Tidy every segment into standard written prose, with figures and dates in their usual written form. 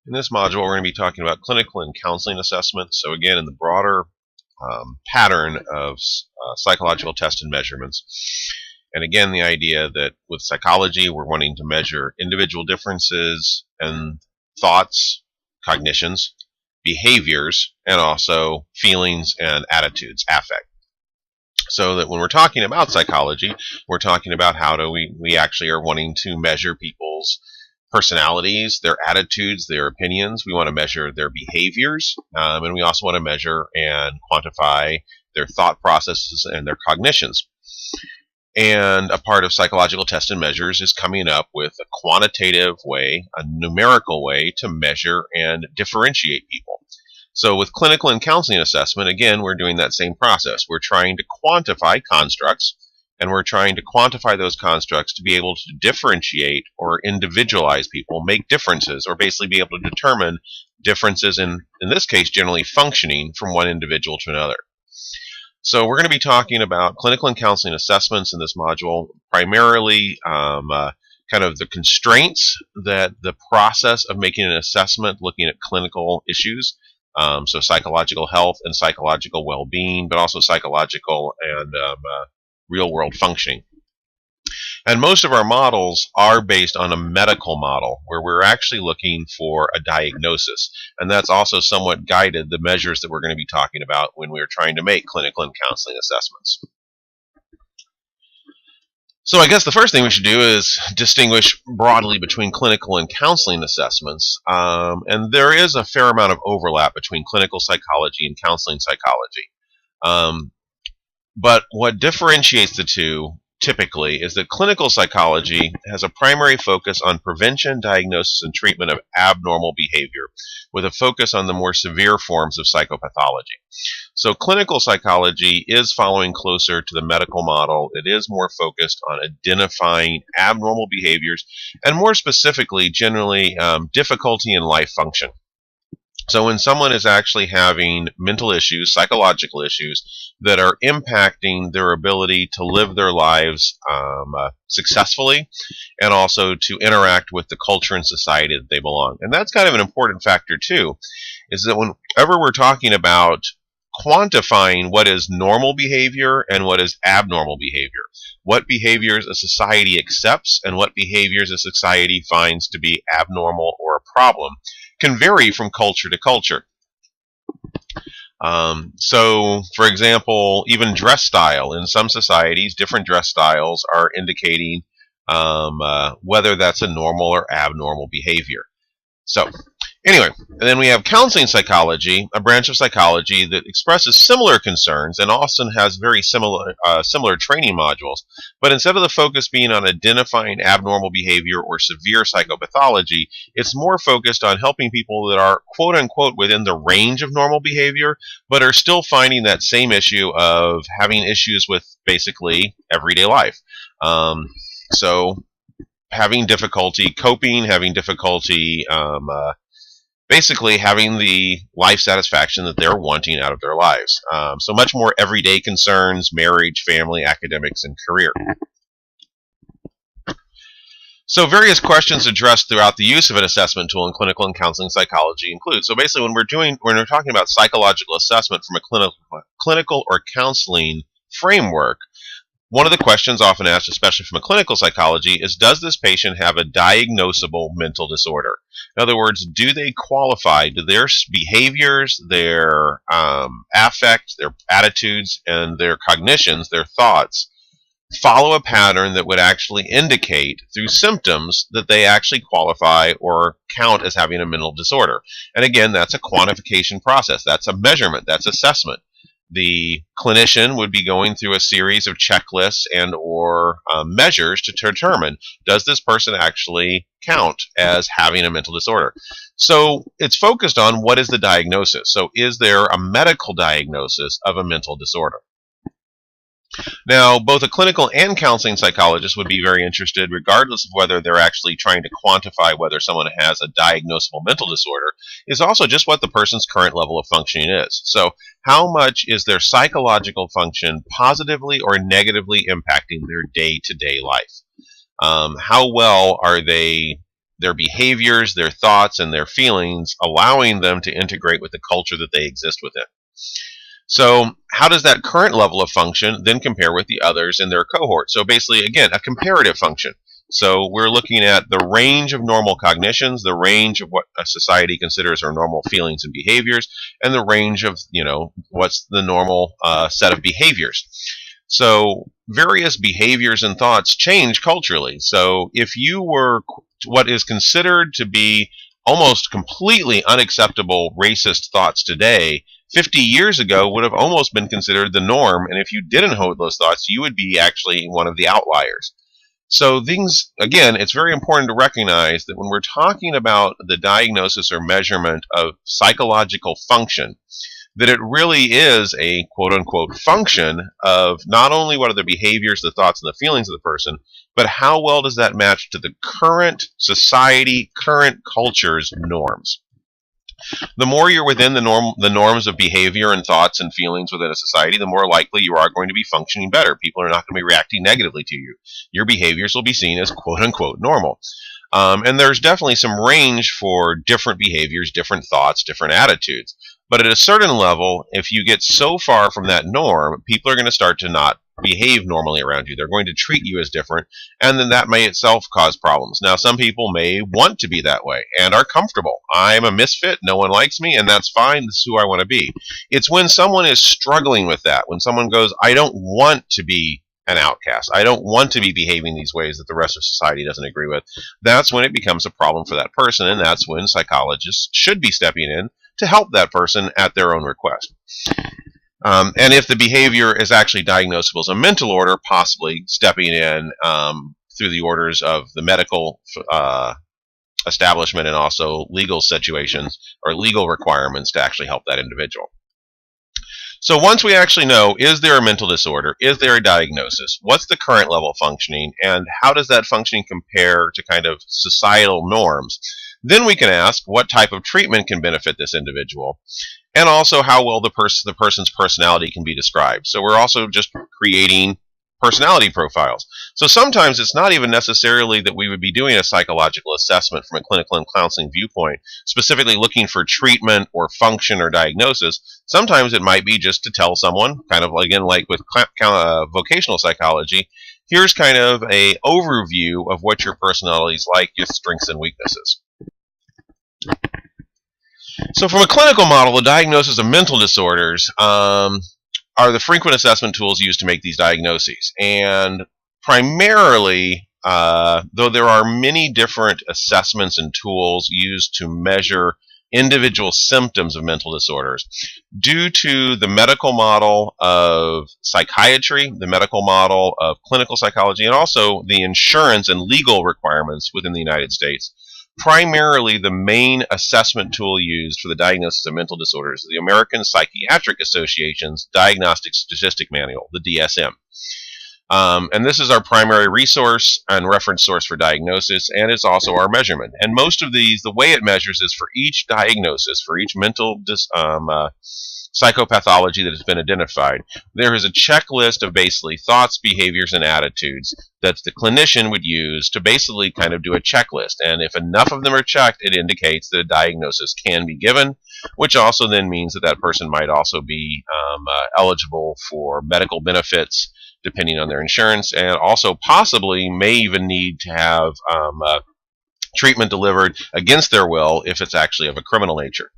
In this module, we're going to be talking about clinical and counseling assessments. So again, in the broader pattern of psychological tests and measurements. And again, the idea that with psychology, we're wanting to measure individual differences and thoughts, cognitions, behaviors, and also feelings and attitudes, affect. So that when we're talking about psychology, we're talking about how do we actually are wanting to measure people's personalities, their attitudes, their opinions. We want to measure their behaviors, and we also want to measure and quantify their thought processes and their cognitions. And a part of psychological tests and measures is coming up with a quantitative way, a numerical way to measure and differentiate people. So with clinical and counseling assessment, again, we're doing that same process. We're trying to quantify constructs, and we're trying to quantify those constructs to be able to differentiate or individualize people, make differences, or basically be able to determine differences in this case, generally functioning from one individual to another. So we're going to be talking about clinical and counseling assessments in this module, primarily kind of the constraints that the process of making an assessment looking at clinical issues, so psychological health and psychological well-being, but also psychological and real-world functioning. And most of our models are based on a medical model where we're actually looking for a diagnosis. And that's also somewhat guided the measures that we're going to be talking about when we're trying to make clinical and counseling assessments. So I guess the first thing we should do is distinguish broadly between clinical and counseling assessments. And there is a fair amount of overlap between clinical psychology and counseling psychology. But what differentiates the two typically is that clinical psychology has a primary focus on prevention, diagnosis, and treatment of abnormal behavior, with a focus on the more severe forms of psychopathology. So clinical psychology is following closer to the medical model. It is more focused on identifying abnormal behaviors, and more specifically, generally, difficulty in life function. So when someone is actually having mental issues, psychological issues, that are impacting their ability to live their lives successfully, and also to interact with the culture and society that they belong. And that's kind of an important factor too, is that whenever we're talking about quantifying what is normal behavior and what is abnormal behavior, what behaviors a society accepts and what behaviors a society finds to be abnormal or a problem, can vary from culture to culture. So, for example, even dress style. In some societies, different dress styles are indicating whether that's a normal or abnormal behavior. So, anyway, and then we have counseling psychology, a branch of psychology that expresses similar concerns and often has very similar training modules. But instead of the focus being on identifying abnormal behavior or severe psychopathology, it's more focused on helping people that are quote-unquote within the range of normal behavior, but are still finding that same issue of having issues with basically everyday life. So having difficulty coping, having difficulty basically having the life satisfaction that they're wanting out of their lives. So much more everyday concerns, marriage, family, academics, and career. So various questions addressed throughout the use of an assessment tool in clinical and counseling psychology include. So basically when we're talking about psychological assessment from a clinical or counseling framework, one of the questions often asked, especially from a clinical psychology, is does this patient have a diagnosable mental disorder? In other words, do they qualify? Do their behaviors, their affect, their attitudes, and their cognitions, their thoughts, follow a pattern that would actually indicate through symptoms that they actually qualify or count as having a mental disorder? And again, that's a quantification process. That's a measurement. That's assessment. The clinician would be going through a series of checklists and or measures to determine, does this person actually count as having a mental disorder? So it's focused on what is the diagnosis. So is there a medical diagnosis of a mental disorder? Now, both a clinical and counseling psychologist would be very interested, regardless of whether they're actually trying to quantify whether someone has a diagnosable mental disorder, is also just what the person's current level of functioning is. So, how much is their psychological function positively or negatively impacting their day-to-day life? How well are they their behaviors, their thoughts, and their feelings, allowing them to integrate with the culture that they exist within. So how does that current level of function then compare with the others in their cohort? So basically, again, a comparative function. So we're looking at the range of normal cognitions, the range of what a society considers are normal feelings and behaviors, and the range of, what's the normal set of behaviors. So various behaviors and thoughts change culturally. So if you were what is considered to be almost completely unacceptable racist thoughts today, 50 years ago would have almost been considered the norm, and if you didn't hold those thoughts, you would be actually one of the outliers. So things, again, it's very important to recognize that when we're talking about the diagnosis or measurement of psychological function, that it really is a quote-unquote function of not only what are the behaviors, the thoughts, and the feelings of the person, but how well does that match to the current society, current culture's norms. The more you're within the norms of behavior and thoughts and feelings within a society, the more likely you are going to be functioning better. People are not going to be reacting negatively to you. Your behaviors will be seen as quote-unquote normal. And there's definitely some range for different behaviors, different thoughts, different attitudes. But at a certain level, if you get so far from that norm, people are going to start to not behave normally around you. They're going to treat you as different, and then that may itself cause problems. Now, some people may want to be that way and are comfortable. I'm a misfit, no one likes me, and that's fine. This is who I want to be. It's when someone is struggling with that, when someone goes, I don't want to be an outcast, I don't want to be behaving these ways that the rest of society doesn't agree with, that's when it becomes a problem for that person, and that's when psychologists should be stepping in to help that person at their own request. And if the behavior is actually diagnosable as a mental order, possibly stepping in through the orders of the medical establishment and also legal situations or legal requirements to actually help that individual. So once we actually know, is there a mental disorder? Is there a diagnosis? What's the current level of functioning? And how does that functioning compare to kind of societal norms? Then we can ask what type of treatment can benefit this individual, and also how well the person's personality can be described. So we're also just creating personality profiles. So sometimes it's not even necessarily that we would be doing a psychological assessment from a clinical and counseling viewpoint, specifically looking for treatment or function or diagnosis. Sometimes it might be just to tell someone, kind of again like with vocational psychology, here's kind of a overview of what your personality is like, your strengths and weaknesses. So from a clinical model, the diagnosis of mental disorders are the frequent assessment tools used to make these diagnoses. And primarily, though there are many different assessments and tools used to measure individual symptoms of mental disorders, due to the medical model of psychiatry, the medical model of clinical psychology, and also the insurance and legal requirements within the United States, primarily the main assessment tool used for the diagnosis of mental disorders is the American Psychiatric Association's Diagnostic Statistic Manual, the DSM. And this is our primary resource and reference source for diagnosis, and it's also our measurement. And most of these, the way it measures is for each diagnosis, for each mental psychopathology that has been identified, there is a checklist of basically thoughts, behaviors, and attitudes that the clinician would use to basically kind of do a checklist. And if enough of them are checked, it indicates that a diagnosis can be given, which also then means that that person might also be eligible for medical benefits depending on their insurance, and also possibly may even need to have treatment delivered against their will if it's actually of a criminal nature.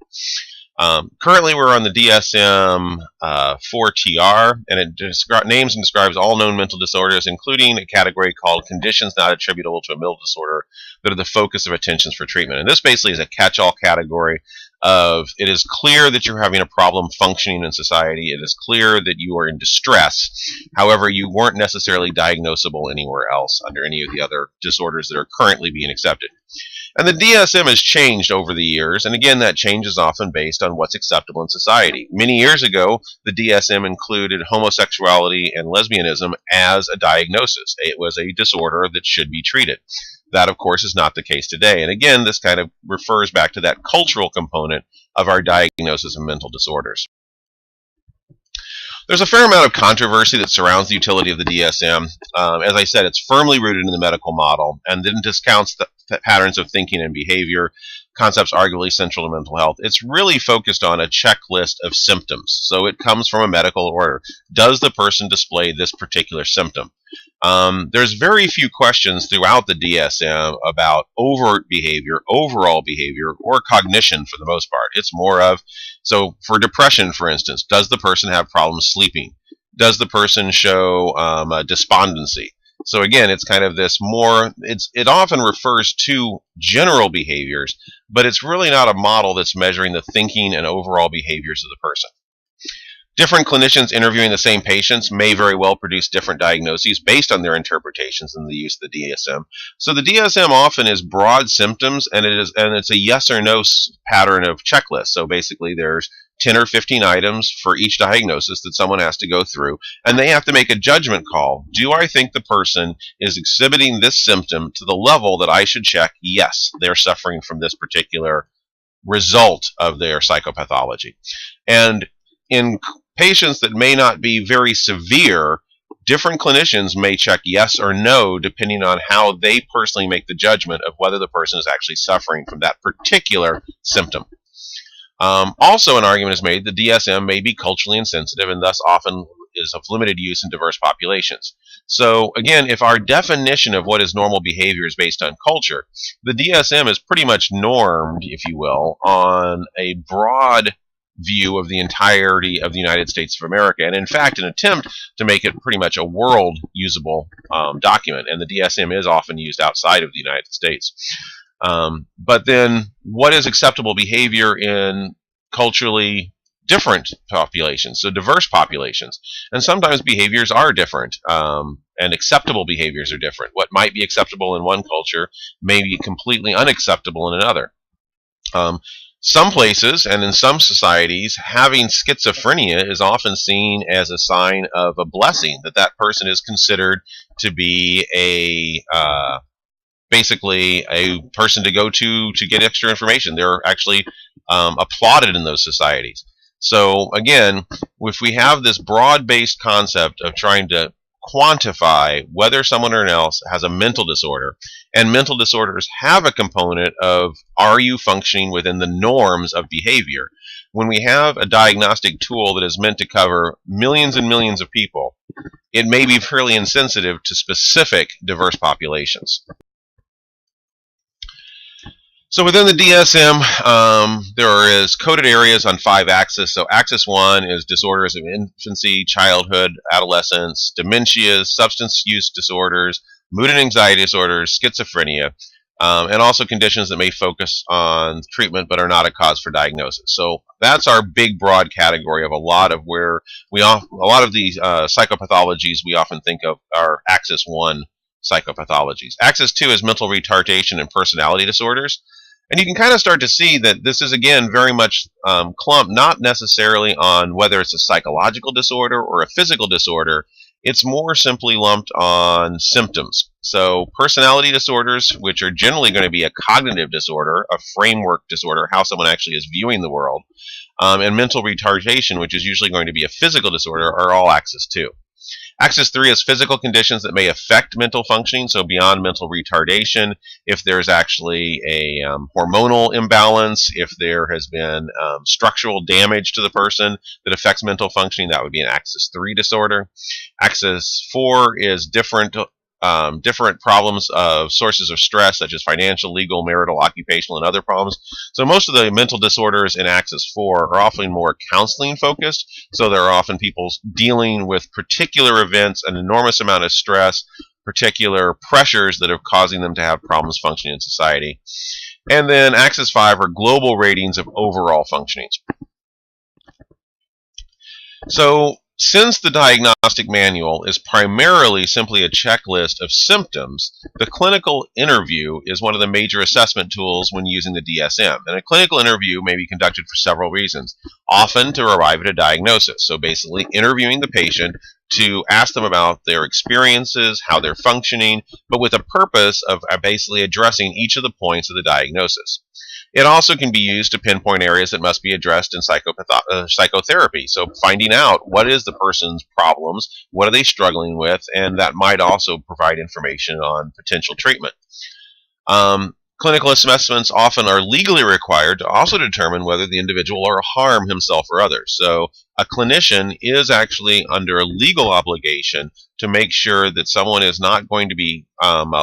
Currently, we're on the DSM-4TR, and it names and describes all known mental disorders, including a category called conditions not attributable to a mental disorder that are the focus of attentions for treatment. And this basically is a catch-all category of it is clear that you're having a problem functioning in society. It is clear that you are in distress. However, you weren't necessarily diagnosable anywhere else under any of the other disorders that are currently being accepted. And the DSM has changed over the years, and again, that change is often based on what's acceptable in society. Many years ago, the DSM included homosexuality and lesbianism as a diagnosis. It was a disorder that should be treated. That, of course, is not the case today. And again, this kind of refers back to that cultural component of our diagnosis of mental disorders. There's a fair amount of controversy that surrounds the utility of the DSM. As I said, it's firmly rooted in the medical model and then discounts the patterns of thinking and behavior, concepts arguably central to mental health. It's really focused on a checklist of symptoms. So it comes from a medical order. Does the person display this particular symptom? There's very few questions throughout the DSM about overt behavior, overall behavior, or cognition for the most part. It's more of, so for depression, for instance, does the person have problems sleeping? Does the person show despondency? So again, it's kind of this more, it often refers to general behaviors, but it's really not a model that's measuring the thinking and overall behaviors of the person. Different clinicians interviewing the same patients may very well produce different diagnoses based on their interpretations and the use of the DSM. So the DSM often is broad symptoms, and it's a yes or no pattern of checklists. So basically, there's 10 or 15 items for each diagnosis that someone has to go through, and they have to make a judgment call. Do I think the person is exhibiting this symptom to the level that I should check, yes, they're suffering from this particular result of their psychopathology? And in patients that may not be very severe, different clinicians may check yes or no depending on how they personally make the judgment of whether the person is actually suffering from that particular symptom. Also, an argument is made that DSM may be culturally insensitive and thus often is of limited use in diverse populations. So again, if our definition of what is normal behavior is based on culture, the DSM is pretty much normed, if you will, on a broad view of the entirety of the United States of America, and in fact an attempt to make it pretty much a world usable document, and the DSM is often used outside of the United States. But then what is acceptable behavior in culturally different populations, so diverse populations? And sometimes behaviors are different, and acceptable behaviors are different. What might be acceptable in one culture may be completely unacceptable in another. Some places and in some societies, having schizophrenia is often seen as a sign of a blessing, that person is considered to be basically a person to go to get extra information. They're actually applauded in those societies. So again, if we have this broad-based concept of trying to quantify whether someone or else has a mental disorder, and mental disorders have a component of, are you functioning within the norms of behavior? When we have a diagnostic tool that is meant to cover millions and millions of people, it may be fairly insensitive to specific diverse populations. So within the DSM, there is coded areas on 5 axes. So axis 1 is disorders of infancy, childhood, adolescence, dementias, substance use disorders, mood and anxiety disorders, schizophrenia, and also conditions that may focus on treatment but are not a cause for diagnosis. So that's our big broad category of a lot of these psychopathologies we often think of are axis 1 psychopathologies. Axis 2 is mental retardation and personality disorders. And you can kind of start to see that this is, again, very much clumped, not necessarily on whether it's a psychological disorder or a physical disorder. It's more simply lumped on symptoms. So personality disorders, which are generally going to be a cognitive disorder, a framework disorder, how someone actually is viewing the world, and mental retardation, which is usually going to be a physical disorder, are all axis 2. Axis 3 is physical conditions that may affect mental functioning, so beyond mental retardation, if there's actually a hormonal imbalance, if there has been structural damage to the person that affects mental functioning, that would be an axis 3 disorder. Axis 4 is different problems of sources of stress, such as financial, legal, marital, occupational, and other problems. So most of the mental disorders in Axis 4 are often more counseling focused. So there are often people dealing with particular events, an enormous amount of stress, particular pressures that are causing them to have problems functioning in society. And then Axis 5 are global ratings of overall functionings. So since the diagnostic manual is primarily simply a checklist of symptoms, the clinical interview is one of the major assessment tools when using the DSM. And a clinical interview may be conducted for several reasons, often to arrive at a diagnosis. So basically interviewing the patient to ask them about their experiences, how they're functioning, but with a purpose of basically addressing each of the points of the diagnosis. It also can be used to pinpoint areas that must be addressed in psychotherapy. So finding out what is the person's problems, what are they struggling with, and that might also provide information on potential treatment. Clinical assessments often are legally required to also determine whether the individual will harm himself or others. So a clinician is actually under a legal obligation to make sure that someone is not going to be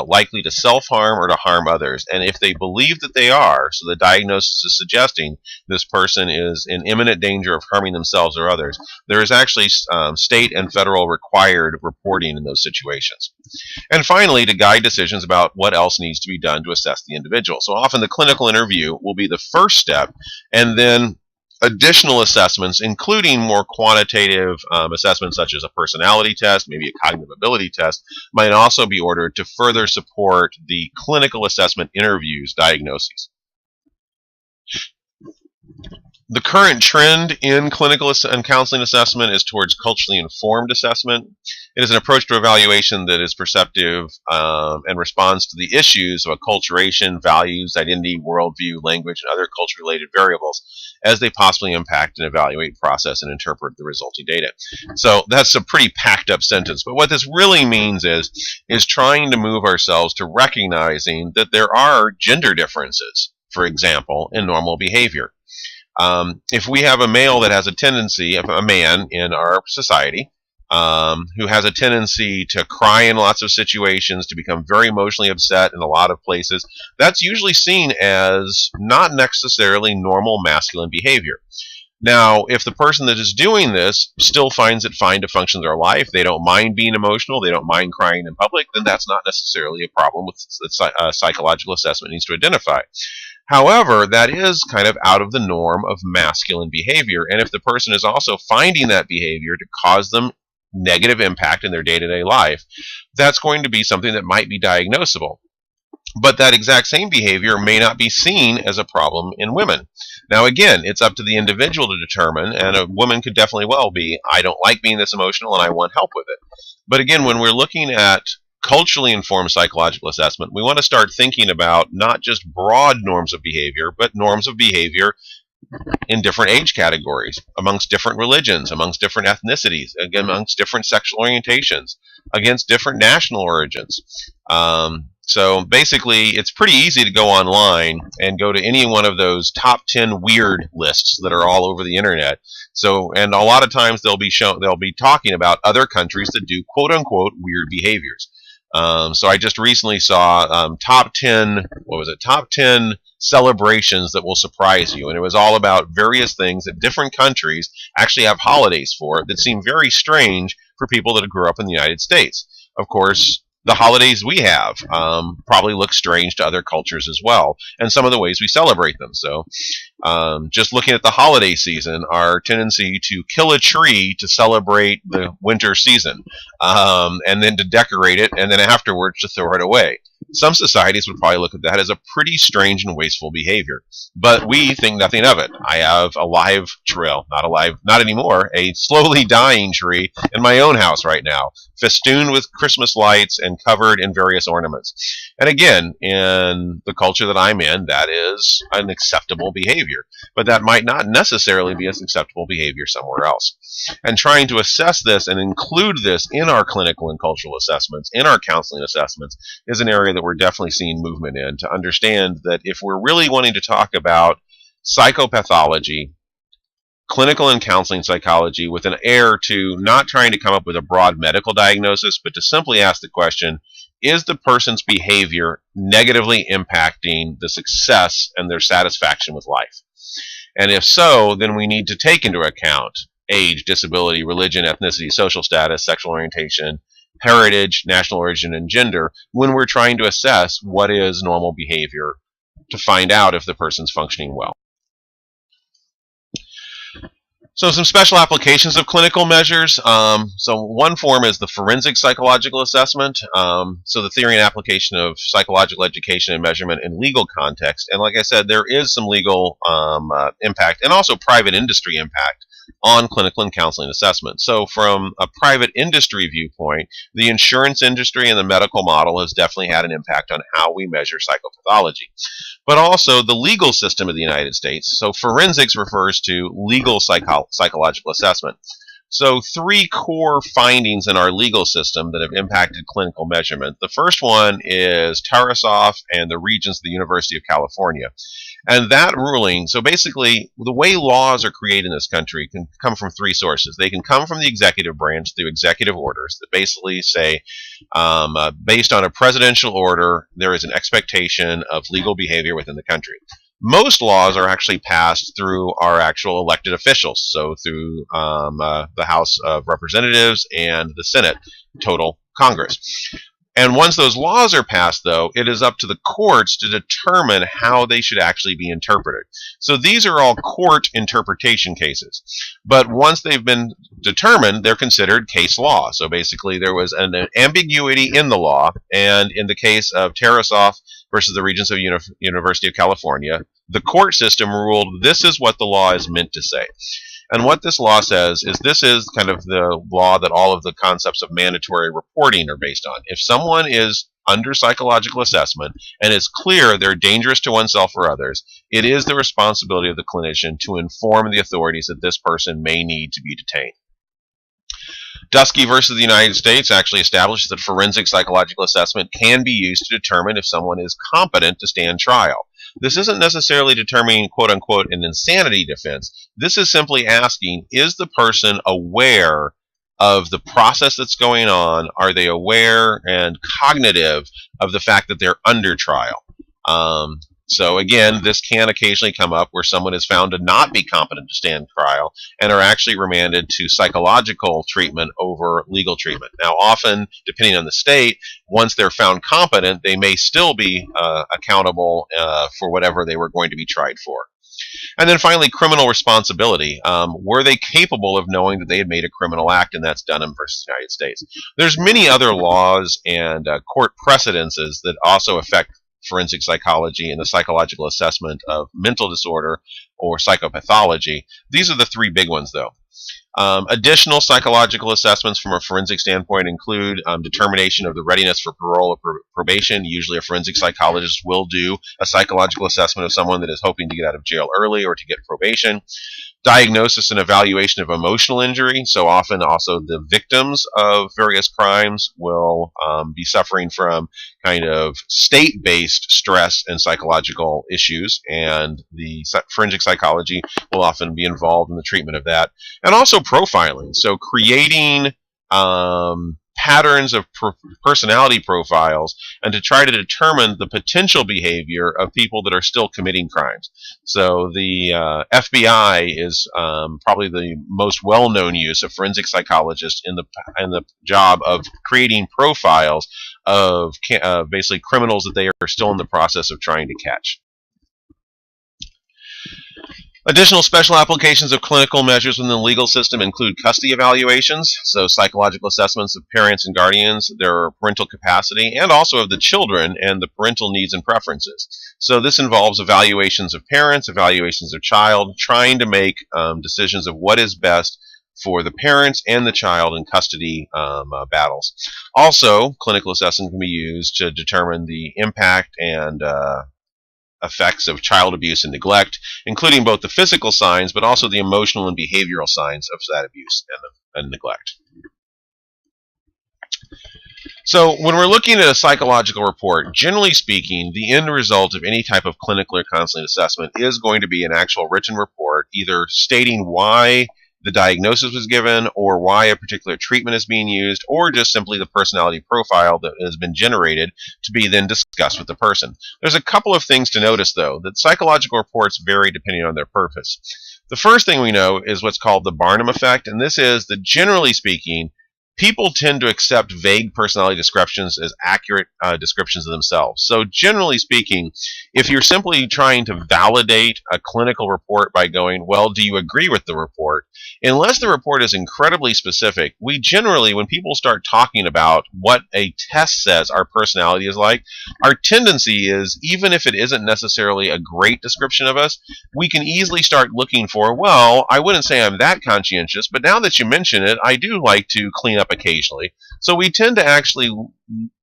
likely to self-harm or to harm others. And if they believe that they are, so the diagnosis is suggesting this person is in imminent danger of harming themselves or others, there is actually state and federal required reporting in those situations. And finally, to guide decisions about what else needs to be done to assess the individual. So often the clinical interview will be the first step, and then additional assessments, including more quantitative assessments such as a personality test, maybe a cognitive ability test, might also be ordered to further support the clinical assessment interviews diagnoses. The current trend in clinical and counseling assessment is towards culturally informed assessment. It is an approach to evaluation that is perceptive and responds to the issues of acculturation, values, identity, worldview, language, and other culture-related variables as they possibly impact and evaluate, process, and interpret the resulting data. So that's a pretty packed up sentence, but what this really means is trying to move ourselves to recognizing that there are gender differences, for example, in normal behavior. If we have a male that has a tendency, a man in our society, who has a tendency to cry in lots of situations, to become very emotionally upset in a lot of places, that's usually seen as not necessarily normal masculine behavior. Now, if the person that is doing this still finds it fine to function their life, they don't mind being emotional, they don't mind crying in public, then that's not necessarily a problem with that psychological assessment needs to identify. However, that is kind of out of the norm of masculine behavior, and if the person is also finding that behavior to cause them negative impact in their day-to-day life, that's going to be something that might be diagnosable. But that exact same behavior may not be seen as a problem in women. Now again, it's up to the individual to determine, and a woman could definitely well be, I don't like being this emotional and I want help with it. But again, when we're looking at culturally informed psychological assessment, we want to start thinking about not just broad norms of behavior, but norms of behavior in different age categories, amongst different religions, amongst different ethnicities, again, amongst different sexual orientations, against different national origins. So basically, it's pretty easy to go online and go to any one of those top 10 weird lists that are all over the internet. So, and a lot of times they'll be talking about other countries that do quote unquote weird behaviors. So I just recently saw top 10 celebrations that will surprise you, and it was all about various things that different countries actually have holidays for that seem very strange for people that grew up in the United States. Of course, the holidays we have probably look strange to other cultures as well, and some of the ways we celebrate them. So just looking at the holiday season, our tendency to kill a tree to celebrate the winter season, and then to decorate it, and then afterwards to throw it away. Some societies would probably look at that as a pretty strange and wasteful behavior, but we think nothing of it. I have a live trail, not anymore, a slowly dying tree in my own house right now, festooned with Christmas lights and covered in various ornaments. And again, in the culture that I'm in, that is an acceptable behavior, but that might not necessarily be an acceptable behavior somewhere else. And trying to assess this and include this in our clinical and cultural assessments, in our counseling assessments, is an area that we're definitely seeing movement in, to understand that if we're really wanting to talk about psychopathology, clinical and counseling psychology with an air to not trying to come up with a broad medical diagnosis, but to simply ask the question, is the person's behavior negatively impacting the success and their satisfaction with life? And if so, then we need to take into account age, disability, religion, ethnicity, social status, sexual orientation, heritage, national origin, and gender when we're trying to assess what is normal behavior to find out if the person's functioning well. So some special applications of clinical measures. So one form is the forensic psychological assessment. So the theory and application of psychological education and measurement in legal context. And like I said, there is some legal impact and also private industry impact on clinical and counseling assessment. So from a private industry viewpoint, the insurance industry and the medical model has definitely had an impact on how we measure psychopathology. But also the legal system of the United States. So forensics refers to legal psychological assessment. So three core findings in our legal system that have impacted clinical measurement. The first one is Tarasoff and the Regents of the University of California. And that ruling, so basically the way laws are created in this country can come from three sources. They can come from the executive branch through executive orders that basically say, based on a presidential order, there is an expectation of legal behavior within the country. Most laws are actually passed through our actual elected officials, so through the House of Representatives and the Senate, total Congress. And once those laws are passed, though, it is up to the courts to determine how they should actually be interpreted. So these are all court interpretation cases. But once they've been determined, they're considered case law. So basically there was an ambiguity in the law, and in the case of Tarasoff versus the Regents of University of California, the court system ruled this is what the law is meant to say. And what this law says is this is kind of the law that all of the concepts of mandatory reporting are based on. If someone is under psychological assessment and it's clear they're dangerous to oneself or others, it is the responsibility of the clinician to inform the authorities that this person may need to be detained. Dusky versus the United States actually establishes that forensic psychological assessment can be used to determine if someone is competent to stand trial. This isn't necessarily determining, quote-unquote, an insanity defense. This is simply asking, is the person aware of the process that's going on? Are they aware and cognitive of the fact that they're under trial? So again, this can occasionally come up where someone is found to not be competent to stand trial and are actually remanded to psychological treatment over legal treatment. Now, often, depending on the state, once they're found competent, they may still be accountable for whatever they were going to be tried for. And then finally, criminal responsibility. Were they capable of knowing that they had made a criminal act? And that's Dunham versus the United States. There's many other laws and court precedences that also affect forensic psychology and the psychological assessment of mental disorder or psychopathology. These are the three big ones, though. Additional psychological assessments from a forensic standpoint include determination of the readiness for parole or probation. Usually a forensic psychologist will do a psychological assessment of someone that is hoping to get out of jail early or to get probation. Diagnosis and evaluation of emotional injury. So often also the victims of various crimes will be suffering from kind of state-based stress and psychological issues, and the forensic psychology will often be involved in the treatment of that. And also profiling, so creating patterns of personality profiles and to try to determine the potential behavior of people that are still committing crimes. So the FBI is probably the most well-known use of forensic psychologists in the job of creating profiles of basically criminals that they are still in the process of trying to catch. Additional special applications of clinical measures within the legal system include custody evaluations, so psychological assessments of parents and guardians, their parental capacity, and also of the children and the parental needs and preferences. So this involves evaluations of parents, evaluations of child, trying to make decisions of what is best for the parents and the child in custody battles. Also, clinical assessment can be used to determine the impact and effects of child abuse and neglect, including both the physical signs but also the emotional and behavioral signs of that abuse and neglect. So when we're looking at a psychological report, generally speaking, the end result of any type of clinical or counseling assessment is going to be an actual written report, either stating why the diagnosis was given or why a particular treatment is being used, or just simply the personality profile that has been generated to be then discussed with the person. There's a couple of things to notice, though, that psychological reports vary depending on their purpose. The first thing we know is what's called the Barnum effect, and this is that generally speaking, people tend to accept vague personality descriptions as accurate descriptions of themselves. So generally speaking, if you're simply trying to validate a clinical report by going, well, do you agree with the report? Unless the report is incredibly specific, we generally, when people start talking about what a test says our personality is like, our tendency is, even if it isn't necessarily a great description of us, we can easily start looking for, well, I wouldn't say I'm that conscientious, but now that you mention it, I do like to clean up occasionally. So we tend to actually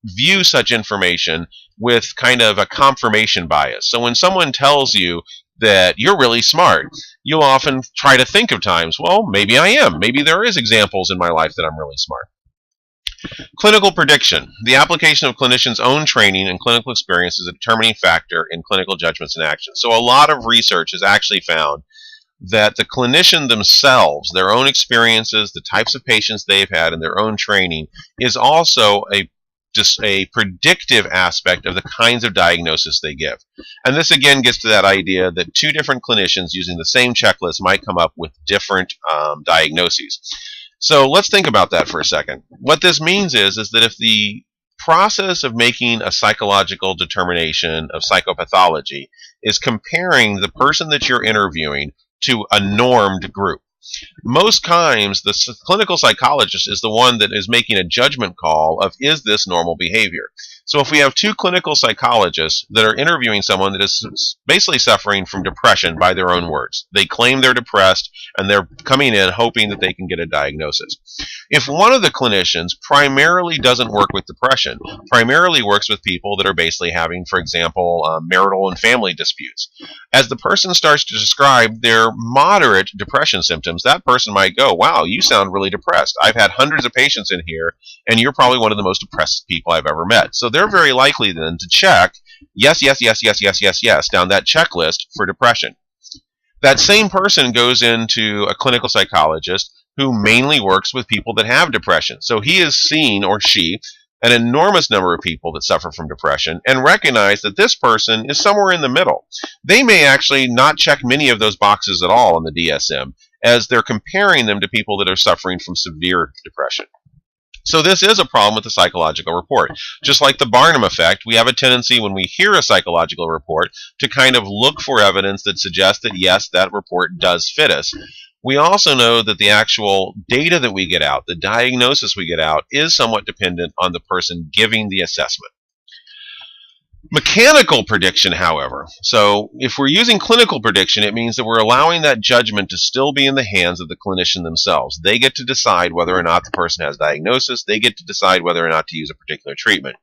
view such information with kind of a confirmation bias. So when someone tells you that you're really smart, you'll often try to think of times, well, maybe I am. Maybe there is examples in my life that I'm really smart. Clinical prediction. The application of clinicians' own training and clinical experience is a determining factor in clinical judgments and actions. So a lot of research has actually found that the clinician themselves, their own experiences, the types of patients they've had, and their own training is also just a predictive aspect of the kinds of diagnosis they give. And this again gets to that idea that two different clinicians using the same checklist might come up with different diagnoses. So let's think about that for a second. What this means is that if the process of making a psychological determination of psychopathology is comparing the person that you're interviewing to a normed group, most times the clinical psychologist is the one that is making a judgment call of, is this normal behavior? So if we have two clinical psychologists that are interviewing someone that is basically suffering from depression by their own words, they claim they're depressed and they're coming in hoping that they can get a diagnosis. If one of the clinicians primarily doesn't work with depression, primarily works with people that are basically having, for example, marital and family disputes, as the person starts to describe their moderate depression symptoms, that person might go, wow, you sound really depressed. I've had hundreds of patients in here, and you're probably one of the most depressed people I've ever met. So they're very likely then to check yes, yes, yes, yes, yes, yes, yes, down that checklist for depression. That same person goes into a clinical psychologist who mainly works with people that have depression. So he has seen, or she, an enormous number of people that suffer from depression and recognize that this person is somewhere in the middle. They may actually not check many of those boxes at all in the DSM, as they're comparing them to people that are suffering from severe depression. So this is a problem with the psychological report. Just like the Barnum effect, we have a tendency when we hear a psychological report to kind of look for evidence that suggests that yes, that report does fit us. We also know that the actual data that we get out, the diagnosis we get out, is somewhat dependent on the person giving the assessment. Mechanical prediction, however, so if we're using clinical prediction, it means that we're allowing that judgment to still be in the hands of the clinician themselves. They get to decide whether or not the person has diagnosis. They get to decide whether or not to use a particular treatment.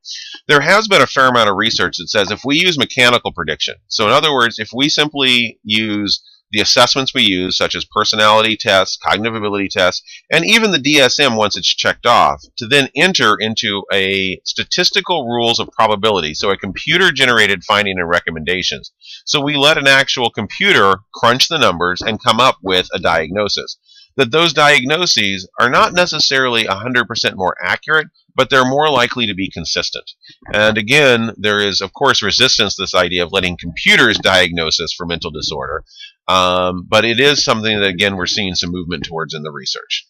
There has been a fair amount of research that says if we use mechanical prediction, so in other words, if we simply use the assessments we use, such as personality tests, cognitive ability tests, and even the DSM once it's checked off, to then enter into a statistical rules of probability, so a computer-generated finding and recommendations. So we let an actual computer crunch the numbers and come up with a diagnosis. That those diagnoses are not necessarily 100% more accurate, but they're more likely to be consistent. And again, there is, of course, resistance to this idea of letting computers diagnose us for mental disorder. But it is something that, again, we're seeing some movement towards in the research.